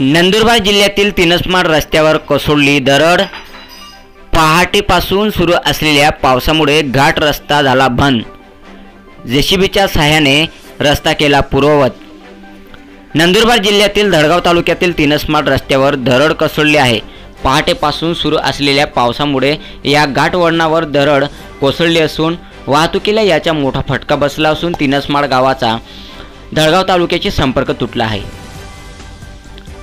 नंदुरबार जिल्ह्यातील तिनसमाड रस्त्यावर कोसळली दरड। पहाटेपासून सुरू असलेल्या पावसामुळे घाट रस्ता झाला बंद। जेसीबीच्या सहाय्याने रस्ता केला पूर्ववत। नंदुरबार जिल्ह्यातील धडगाव तालुक्यातील तिनसमाड रस्त्यावर दरड कोसळली आहे। पहाटेपासून सुरू असलेल्या पावसामुळे या घाट वळणावर दरड कोसळली असून वाहतुकीला याचा मोठा फटका बसला असून तिनसमाड गावाचा धडगाव तालुक्याशी संपर्क तुटला आहे।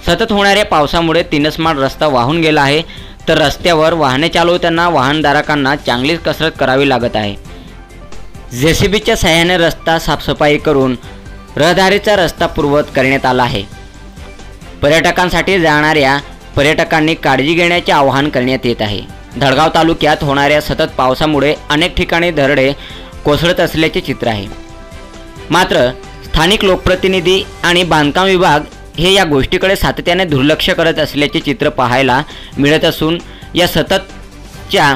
सतत होणाऱ्या पावसामुळे तिनसमाड रस्ता वाहून गेला आहे, तर रस्त्यावर वाहने चालवताना वाहनधारकांना चांगलीच कसरत करावी लागत आहे। जेसीबीच्या सहाय्याने रस्ता साफसफाई करून रहदारीचा रस्ता पूर्ववत करण्यात आला आहे। पर्यटकांसाठी जाणाऱ्या पर्यटकांनी काळजी घेण्याचे आवाहन करण्यात येत आहे। धडगाव तालुक्यात होणाऱ्या सतत पावसामुळे अनेक ठिकाणी दरडे कोसळत असल्याचे चित्र आहे। मात्र स्थानिक लोकप्रतिनिधी आणि बांधकाम विभाग हे या गोष्टीकडे सातत्याने दुर्लक्ष करत असल्याचे चित्र पाहायला मिळत असून या सततच्या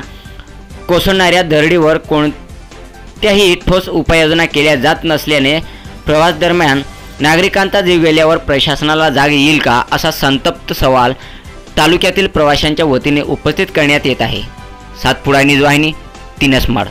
कोसळणाऱ्या दरडीवर कोणत्याही ठोस उपाययोजना केल्या जात नसल्याने प्रवास दरम्यान नागरिकांचा जीव गेल्यावर प्रशासनाला जाग येईल का, असा संतप्त सवाल तालुक्यातील प्रवाशांच्या वतीने उपस्थित करण्यात येत आहे। सातपुडा न्यूज वाहिनी, तिनसमाड।